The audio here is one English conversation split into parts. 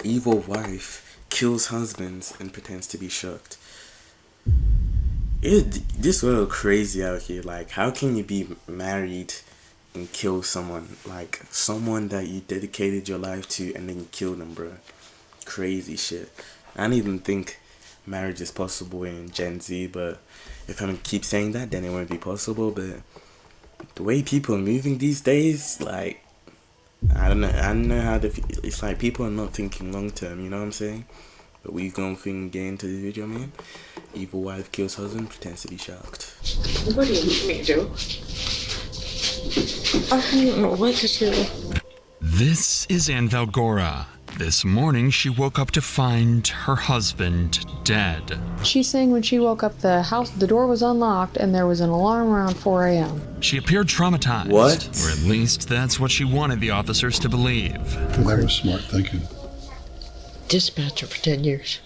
Evil wife kills husbands and pretends to be shocked. This world crazy out here. Like, how can you be married and kill someone? Like, someone that you dedicated your life to and then you kill them, bro. Crazy shit. I don't even think marriage is possible in Gen Z, but if I keep saying that, then it won't be possible. But the way people are moving these days, like, I don't know how it's like people are not thinking long term, you know what I'm saying? But we gonna get into the video, man. Evil wife kills husband, pretends to be shocked. What do you need me to do? I don't know what to do. This is Ann Valgora. This morning, she woke up to find her husband dead. She's saying when she woke up, the door was unlocked and there was an alarm around 4 a.m. She appeared traumatized. What? Or at least that's what she wanted the officers to believe. Well, that was smart thinking. Dispatcher for 10 years.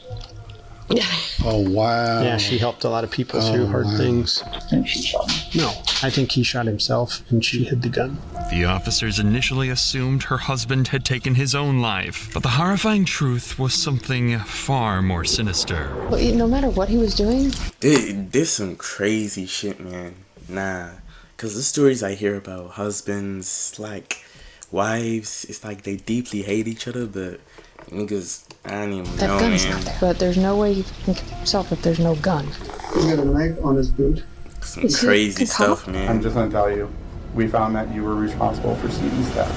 Oh, wow. Yeah, she helped a lot of people through hard things. I think she shot him. No, I think he shot himself and she hid the gun. The officers initially assumed her husband had taken his own life, but the horrifying truth was something far more sinister. But no matter what he was doing, This some crazy shit, man. Nah, cause the stories I hear about husbands, like wives, it's like they deeply hate each other, but niggas, I don't even that know, gun's man. not there. But there's no way he can kill himself if there's no gun. He got a knife on his boot. Some Is he crazy a cop? stuff, man. I'm just gonna tell you, we found that you were responsible for Steven's death.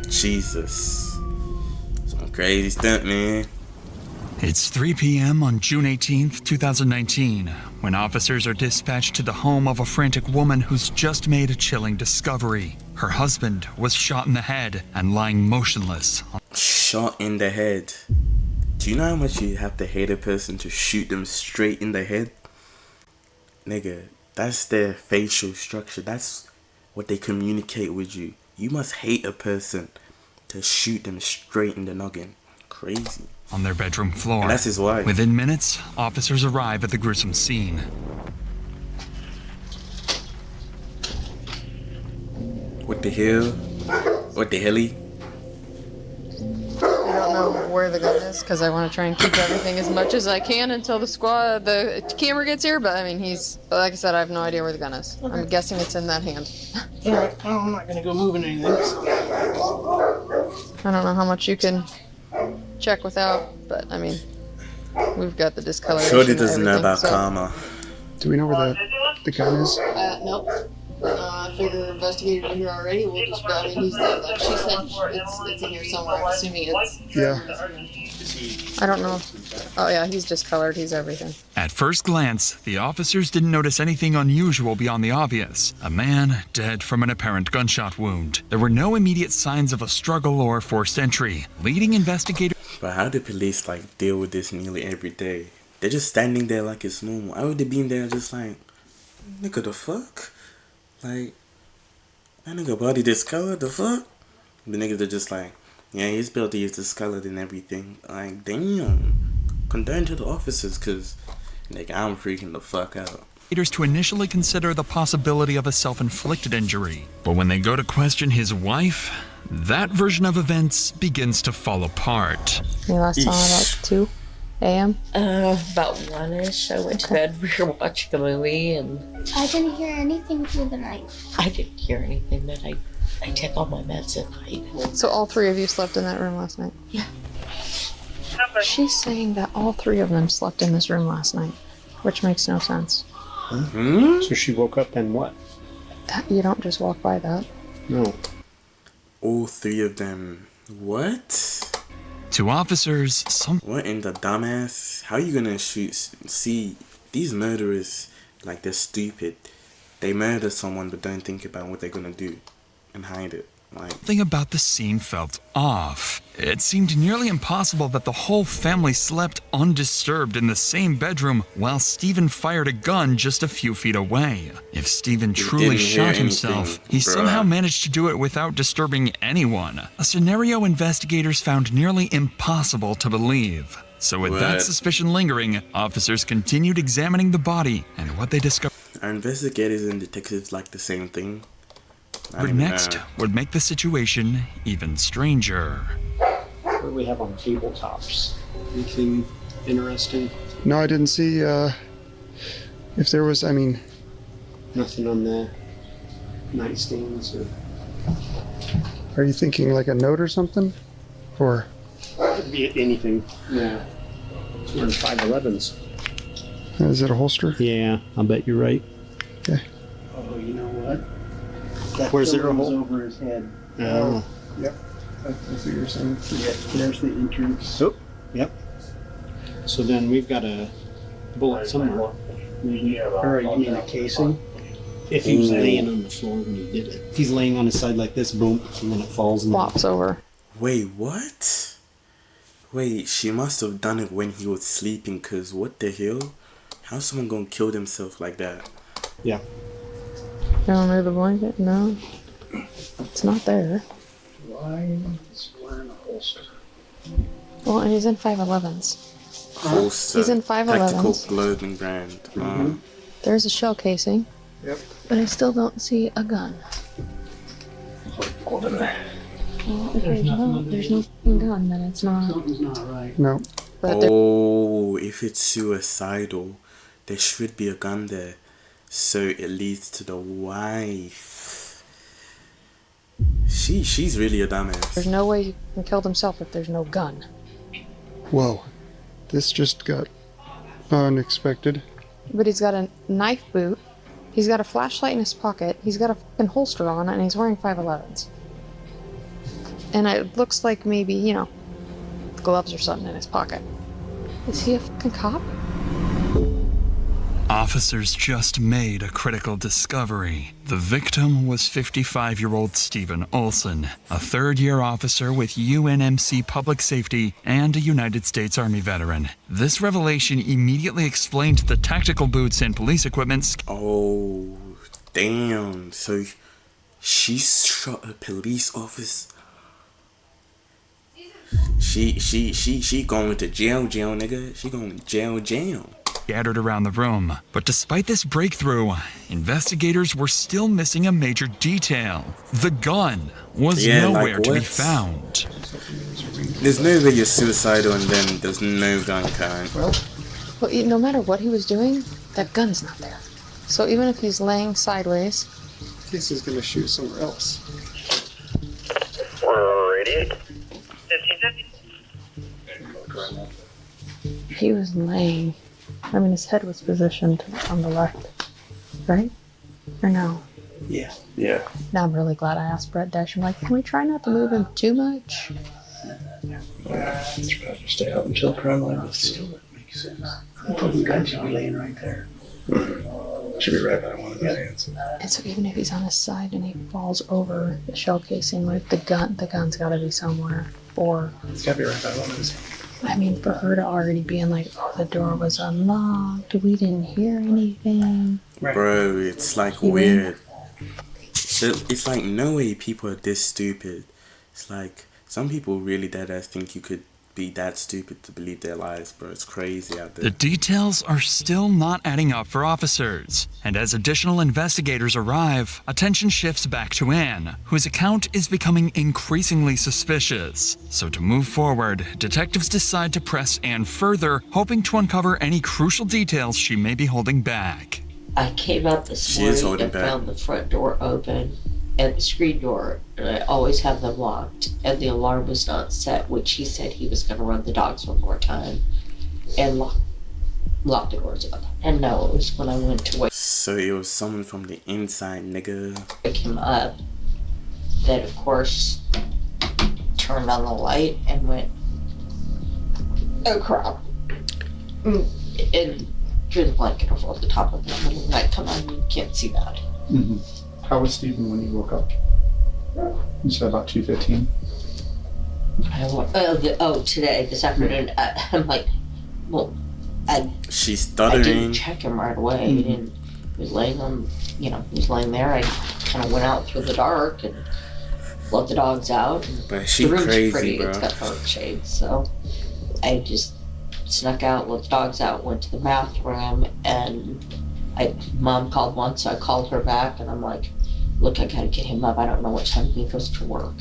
Jesus, some crazy stuff, man. It's 3 p.m. on June 18th, 2019, when officers are dispatched to the home of a frantic woman who's just made a chilling discovery. Her husband was shot in the head and lying motionless. Shot in the head. Do you know how much you have to hate a person to shoot them straight in the head? Nigga, that's their facial structure. That's what they communicate with you. You must hate a person to shoot them straight in the noggin. Crazy. On their bedroom floor. And that's his wife. Within minutes, officers arrive at the gruesome scene. What the hell? What the helly? I don't know where the gun is because I want to try and keep everything as much as I can until the camera gets here. But I mean, like I said, I have no idea where the gun is. Okay. I'm guessing it's in that hand. Yeah, I'm not gonna go moving anything. I don't know how much you can check without, but I mean, we've got the discoloration. Shorty doesn't know and about everything, karma. Do we know where the gun is? Nope. I figure investigators are here already. We'll just grab it. She said it's in here somewhere. I'm assuming it's. Yeah. I don't know. Oh yeah, he's discolored. He's everything. At first glance, the officers didn't notice anything unusual beyond the obvious. A man dead from an apparent gunshot wound. There were no immediate signs of a struggle or forced entry, leading investigators. But how do police like deal with this nearly every day? They're just standing there like it's normal. I would have been there just like, nigga, the fuck? Like, that nigga body discolored, the fuck? The niggas are just like, yeah, his body is discolored and everything. Like, damn. Condone to the officers, cause, nigga, I'm freaking the fuck out. To initially consider the possibility of a self-inflicted injury. But when they go to question his wife, that version of events begins to fall apart. You last saw him about 2 a.m.? About 1-ish. I went to bed. We were watching a movie and I didn't hear anything through the night. I didn't hear anything that I take all my meds at night. So all 3 of you slept in that room last night? Yeah. She's saying that all 3 of them slept in this room last night, which makes no sense. So she woke up and what? You don't just walk by that. No. All 3 of them. What? To officers, What in the dumbass? How you gonna see, these murderers, like, they're stupid. They murder someone but don't think about what they're gonna do and hide it. Like, something about the scene felt off. It seemed nearly impossible that the whole family slept undisturbed in the same bedroom while Stephen fired a gun just a few feet away. If Stephen truly didn't hear shot himself, anything, he bruh. somehow managed to do it without disturbing anyone. A scenario investigators found nearly impossible to believe. So with that What? suspicion lingering, officers continued examining the body, and what they discovered are investigators and detectives like the same thing? I don't even next know. would make the situation even stranger. What do we have on tabletops? Anything interesting? No, I didn't see if there was, Nothing on the nightstands or... are you thinking like a note or something? Or? Could be anything. Yeah. It's wearing 511s. Is it a holster? Yeah, I bet you're right. Okay. Oh, you know what? That Where's there a pillow was hole? over his head. Oh. Yep. That's what you're saying. Yeah, there's the entrance. Oh, yep. So then we've got a bullet somewhere. Or you mean a casing? If he was laying on the floor when he did it. If he's laying on his side like this, boom, and then it falls. And Flops over. Wait, what? Wait, she must have done it when he was sleeping, cause what the hell? How's someone gonna kill themselves like that? Yeah. You want to move the blanket? No. It's not there. Why is he wearing a holster? Well, and he's in 511s. Holster. He's in 511s. Tactical clothing brand. There's a shell casing. Yep. But I still don't see a gun. Hold it there. Well, if there's no fucking gun, then it's not. Something's not right. No. But there, Oh, if it's suicidal, there should be a gun there. So it leads to the wife. She's really a dumbass. there's no way he can kill himself if there's no gun. Whoa. This just got unexpected. But he's got a knife boot. He's got a flashlight in his pocket. He's got a fucking holster on, and he's wearing 511s. And it looks like maybe, gloves or something in his pocket. Is he a fucking cop? Officers just made a critical discovery. The victim was 55-year-old Stephen Olson, a third-year officer with UNMC Public Safety and a United States Army veteran. This revelation immediately explained the tactical boots and police equipment. Oh, damn. So she shot a police officer. She going to jail, nigga. She going to jail. Scattered around the room. But despite this breakthrough, investigators were still missing a major detail. The gun was nowhere to be found. There's no way you're suicidal and then there's no gun kind. Well, no matter what he was doing, that gun's not there. So even if he's laying sideways, This is gonna shoot somewhere else. he was laying. His head was positioned on the left, right? Or no? Yeah. Now I'm really glad I asked Brett Dash. I'm like, can we try not to move him too much? It's better to stay out until crime line still makes sense. The fucking gun should be laying right there. Should be right by one of his hands. And so even if he's on his side and he falls over the shell casing, like the gun's gotta be somewhere. Or It's gotta be right by one of his hands. for her to already being like, oh, the door was unlocked, we didn't hear anything. Right. Bro, it's like weird. It's like no way people are this stupid. It's like some people really deadass think you could be that stupid to believe their lies, bro. It's crazy out there. The details are still not adding up for officers, and as additional investigators arrive, attention shifts back to Anne, whose account is becoming increasingly suspicious. So to move forward, detectives decide to press Anne further, hoping to uncover any crucial details she may be holding back. I came out this She is morning holding and back. found the front door open and the screen door, and I always have them locked, and the alarm was not set, which he said he was going to run the dogs one more time and lock the doors up. And no, it was when I went to wake So it was someone from the inside, nigga. him up that, of course, turned on the light and went, oh crap, and drew the blanket over the top of him, and the light come on, you can't see that. Mm-hmm. How was Stephen when you woke up? You said about 2:15. Today, this afternoon, I'm like, well, She's I stuttering. didn't check him right away. He didn't. He was laying on, he was laying there. I kind of went out through the dark and let the dogs out. And But she the room's crazy, pretty. bro. It's got dark shades, so I just snuck out, let the dogs out, went to the bathroom, and Mom called once, so I called her back, and I'm like, look, I gotta get him up. I don't know what time he goes to work.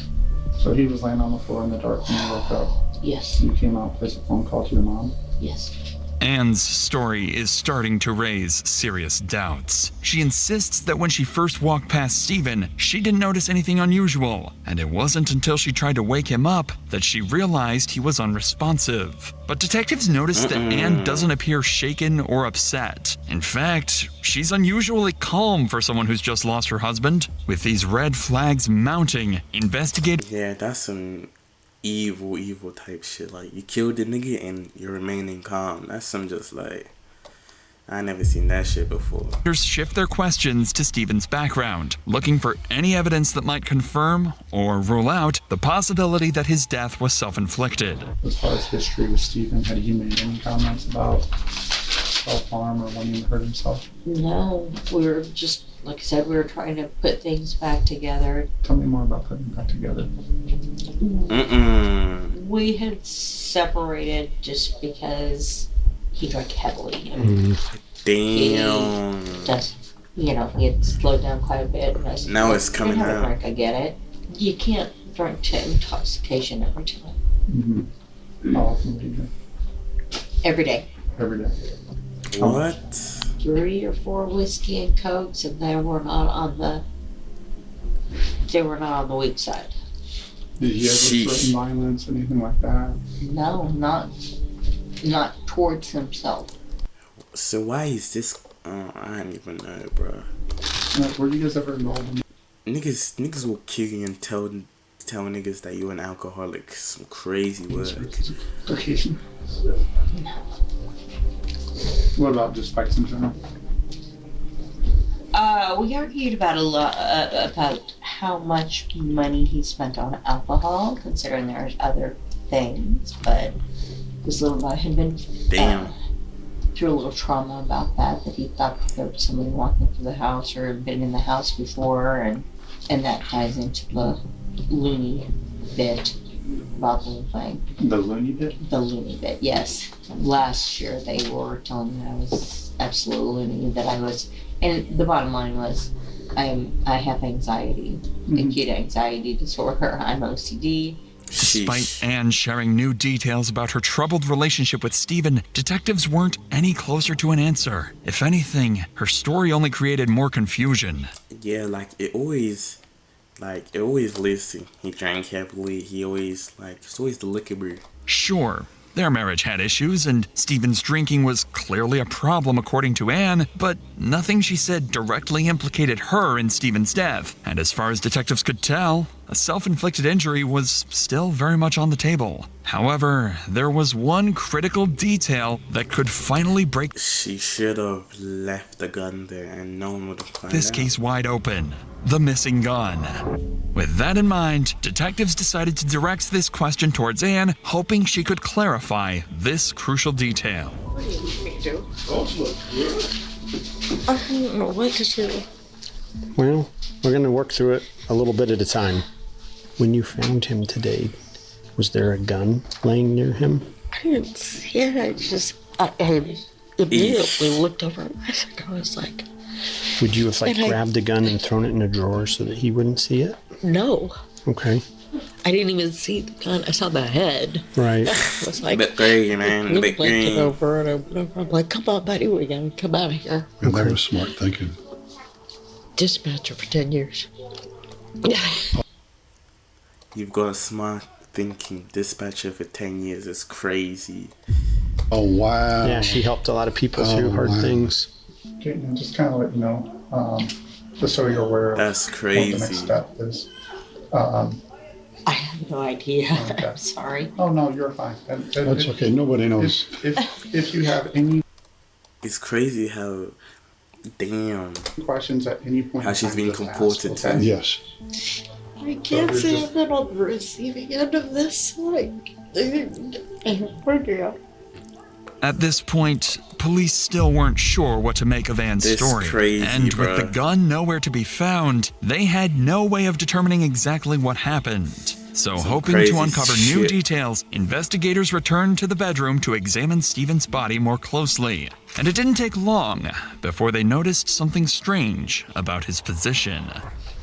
So he was laying on the floor in the dark when you woke up. Yes. You came out, placed a phone call to your mom. Yes. Anne's story is starting to raise serious doubts. She insists that when she first walked past Stephen, she didn't notice anything unusual, and it wasn't until she tried to wake him up that she realized he was unresponsive. But detectives notice that Anne doesn't appear shaken or upset. In fact, she's unusually calm for someone who's just lost her husband. With these red flags mounting, investigators... Yeah, that's some evil type shit. Like, you killed the nigga and you're remaining calm. That's some just like, I never seen that shit before. shift their questions to Stephen's background, looking for any evidence that might confirm or rule out the possibility that his death was self-inflicted. As far as history with Stephen, had he made any comments about self-harm or wanting to hurt himself? No, we were just, like I said, we were trying to put things back together. Tell me more about putting it back together. We had separated just because he drank heavily. And Damn. He does, you know, he had slowed down quite a bit. And I said, Now it's coming have a out. drink, I get it. You can't drink to intoxication every time. How often do you drink? Every day. Every day. What? 3 or 4 whiskey and cokes, and they were not on the weak side. Did he ever threaten violence, anything like that? No, not towards himself. So why is this? I don't even know, bro. Were you guys ever involved in? Niggas will kill you and tell niggas that you're an alcoholic. Some crazy work. Location. What about just fights in general? We argued about about how much money he spent on alcohol, considering there's other things, but this little guy had been through a little trauma about that he thought there was somebody walking through the house or had been in the house before, and that ties into the loony bit about the whole thing. The loony bit? The loony bit, yes. Last year they were telling me I was absolutely loony, that I was, and the bottom line was, I have anxiety, acute anxiety disorder. I'm OCD. Despite Anne sharing new details about her troubled relationship with Stephen, detectives weren't any closer to an answer. If anything, her story only created more confusion. Yeah, like it always leads to he drank heavily. It's always the liquor beer. Sure, their marriage had issues, and Stephen's drinking was clearly a problem according to Anne, but nothing she said directly implicated her in Stephen's death. And as far as detectives could tell, a self-inflicted injury was still very much on the table. However, there was one critical detail that could finally break She should have left the gun there and no one would have found this out. case wide open. The missing gun. With that in mind, detectives decided to direct this question towards Anne, hoping she could clarify this crucial detail. What do you want me to do? I don't know what to do. Well, we're going to work through it a little bit at a time. When you found him today, was there a gun laying near him? I didn't see it. I immediately looked over at my side. I was like... Would you have grabbed the gun and thrown it in a drawer so that he wouldn't see it? No. Okay. I didn't even see the gun. I saw the head. Right. I was like... Bit green, man. We Bit went green. over and over and over. I'm like, come on, buddy. We gotta come out of here. And that was smart thinking. Dispatcher for 10 years. You've got a smart thinking. Dispatcher for 10 years is crazy. Oh, wow. Yeah, she helped a lot of people through hard things. Okay, and just kind of let you know, just so you're aware of That's what the crazy. next step is. I have no idea. Okay. I'm sorry. Oh, no, you're fine. That's okay. Nobody knows. If you have any It's crazy how, damn, questions at any point how in she's time, being just ask, comforted okay? too. Yes. I can't say I've been on the receiving end of this. Like, At this point, police still weren't sure what to make of Anne's This story. crazy, And bruh. with the gun nowhere to be found, they had no way of determining exactly what happened. So hoping crazy to uncover new shit. details, investigators returned to the bedroom to examine Stephen's body more closely. And it didn't take long before they noticed something strange about his position.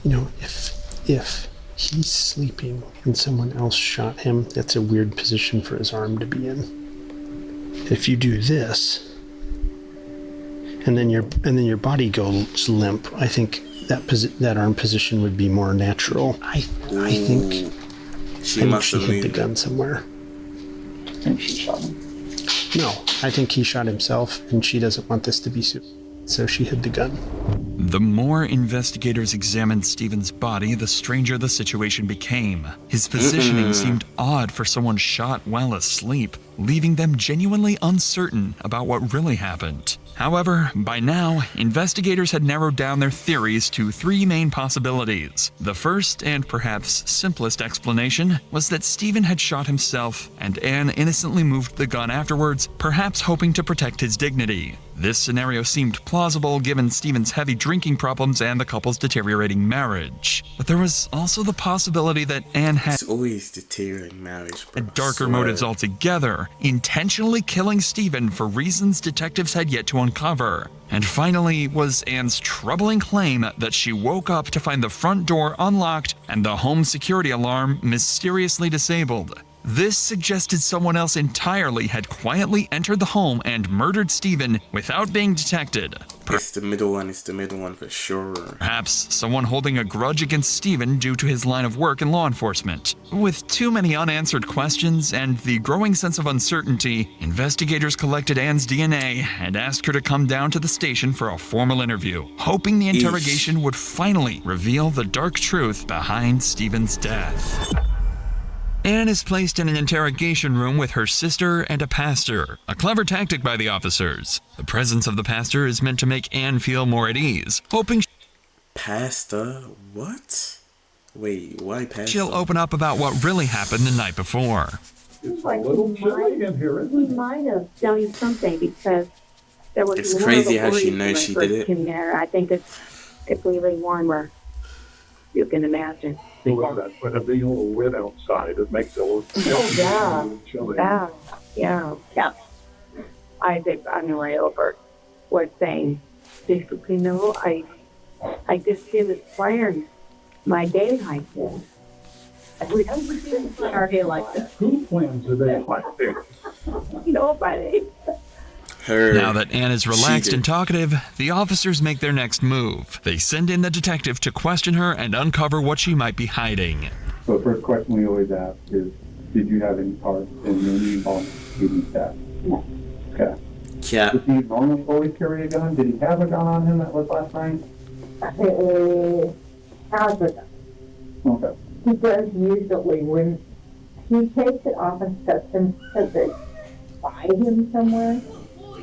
You know, if He's sleeping and someone else shot him. That's a weird position for his arm to be in. If you do this, and then your body goes limp, I think that arm position would be more natural. I think she hid the gun somewhere. I think she shot him. No, I think he shot himself, and she doesn't want this to be so she hid the gun. The more investigators examined Stephen's body, the stranger the situation became. His positioning seemed odd for someone shot while asleep, leaving them genuinely uncertain about what really happened. However, by now, investigators had narrowed down their theories to 3 main possibilities. The first, and perhaps simplest explanation, was that Stephen had shot himself, and Anne innocently moved the gun afterwards, perhaps hoping to protect his dignity. This scenario seemed plausible given Stephen's heavy drinking problems and the couple's deteriorating marriage. But there was also the possibility that Anne had always deteriorating marriage, bro. darker motives altogether, intentionally killing Stephen for reasons detectives had yet to uncover. And finally was Anne's troubling claim that she woke up to find the front door unlocked and the home security alarm mysteriously disabled. This suggested someone else entirely had quietly entered the home and murdered Stephen without being detected. It's the middle one for sure. Perhaps someone holding a grudge against Stephen due to his line of work in law enforcement. With too many unanswered questions and the growing sense of uncertainty, investigators collected Anne's DNA and asked her to come down to the station for a formal interview, hoping the interrogation would finally reveal the dark truth behind Stephen's death. Anne is placed in an interrogation room with her sister and a pastor, a clever tactic by the officers. The presence of the pastor is meant to make Anne feel more at ease, hoping Pastor? What? Wait, why pastor? she'll open up about what really happened the night before. It's like he might have done you something because there was. It's crazy how she knows she did it. There. I think it's really one where you can imagine. Well, that's when a big little wind outside, it makes it a little chilly. Yeah. I think on the way over was saying, basically, no, I just did this plan my day like this. We didn't plan our day like this. Who plans a day like this? Nobody. Now that Anne is relaxed and talkative, the officers make their next move. They send in the detective to question her and uncover what she might be hiding. So the first question we always ask is, did you have any part in any involvement in Stephen's death? No. Okay. Yeah. Did he normally always carry a gun? Did he have a gun on him that was last night? Has a gun. Okay. He does usually when he takes it off and sets it by him somewhere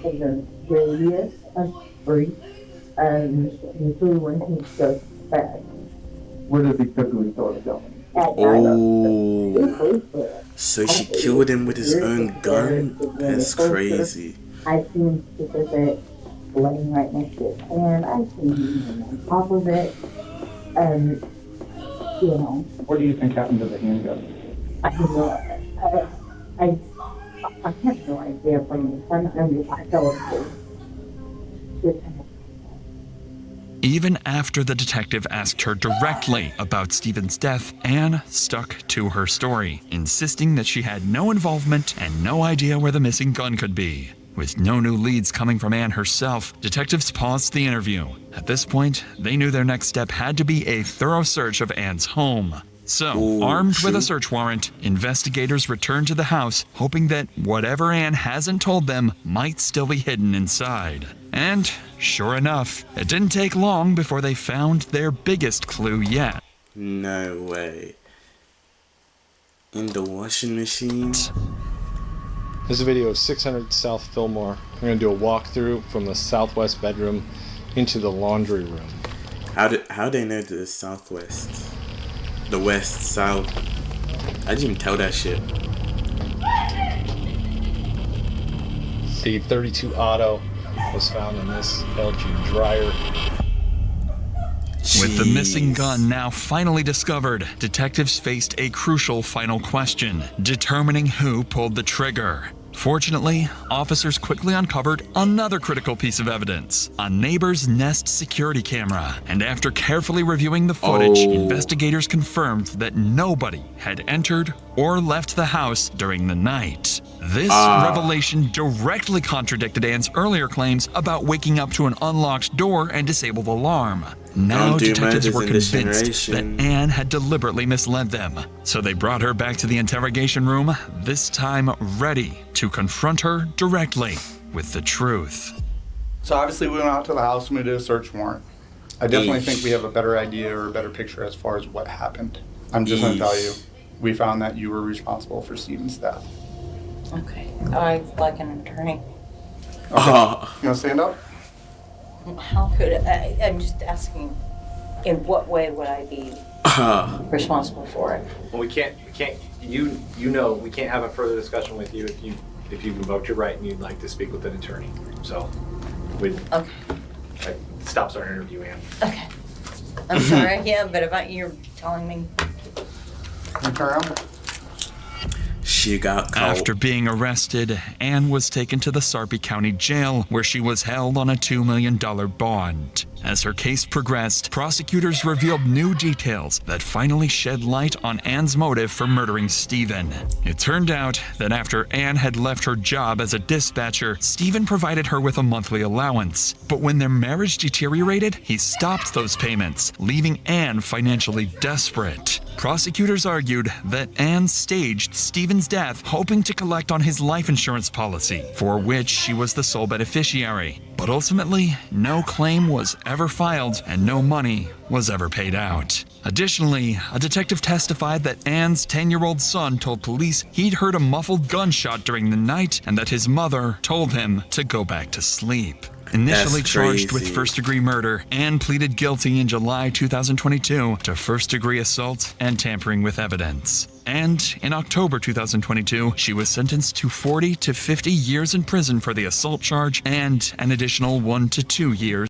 in the radius of street, and usually when he goes back. Where does he typically throw the gun? Oh, so she killed him with his own gun? That's crazy. I've seen pictures of it laying right next to his hand. I've seen him on top of it, and What do you think happened to the handgun? I have no idea from the front. I mean, I fell asleep. Even after the detective asked her directly about Stephen's death, Anne stuck to her story, insisting that she had no involvement and no idea where the missing gun could be. With no new leads coming from Anne herself, detectives paused the interview. At this point, they knew their next step had to be a thorough search of Anne's home. So, armed with a search warrant, investigators returned to the house, hoping that whatever Anne hasn't told them might still be hidden inside. And, sure enough, it didn't take long before they found their biggest clue yet. No way. In the washing machine? This is a video of 600 South Fillmore. I'm going to do a walkthrough from the southwest bedroom into the laundry room. How they know the southwest? The west, south. I didn't even tell that shit. The 32 auto was found in this LG dryer. With the missing gun now finally discovered, detectives faced a crucial final question, determining who pulled the trigger. Fortunately, officers quickly uncovered another critical piece of evidence, a neighbor's Nest security camera. And after carefully reviewing the footage, investigators confirmed that nobody had entered or left the house during the night. This revelation directly contradicted Ann's earlier claims about waking up to an unlocked door and disabled alarm. Now detectives were convinced that Ann had deliberately misled them, so they brought her back to the interrogation room, this time ready to confront her directly with the truth. So obviously we went out to the house and we did a search warrant. I definitely think we have a better idea or a better picture as far as what happened. I'm just going to tell you, we found that you were responsible for Stephen's death. Okay. I'd like an attorney. Okay. You want to stand up? How could I'm just asking, in what way would I be responsible for it? Well, we can't, you know, we can't have a further discussion with you if you've invoked your right and you'd like to speak with an attorney. So, that stops our interview, Ann. Okay. I'm sorry, yeah, but you're telling me. She got caught. After being arrested, Ann was taken to the Sarpy County Jail, where she was held on a $2 million bond. As her case progressed, prosecutors revealed new details that finally shed light on Ann's motive for murdering Stephen. It turned out that after Ann had left her job as a dispatcher, Stephen provided her with a monthly allowance. But when their marriage deteriorated, he stopped those payments, leaving Ann financially desperate. Prosecutors argued that Ann staged Stephen's death, hoping to collect on his life insurance policy, for which she was the sole beneficiary. But ultimately, no claim was ever filed and no money was ever paid out. Additionally, a detective testified that Ann's 10-year-old son told police he'd heard a muffled gunshot during the night and that his mother told him to go back to sleep. Initially charged with first-degree murder, Ann pleaded guilty in July 2022 to first-degree assault and tampering with evidence. And in October 2022, she was sentenced to 40 to 50 years in prison for the assault charge and an additional 1 to 2 years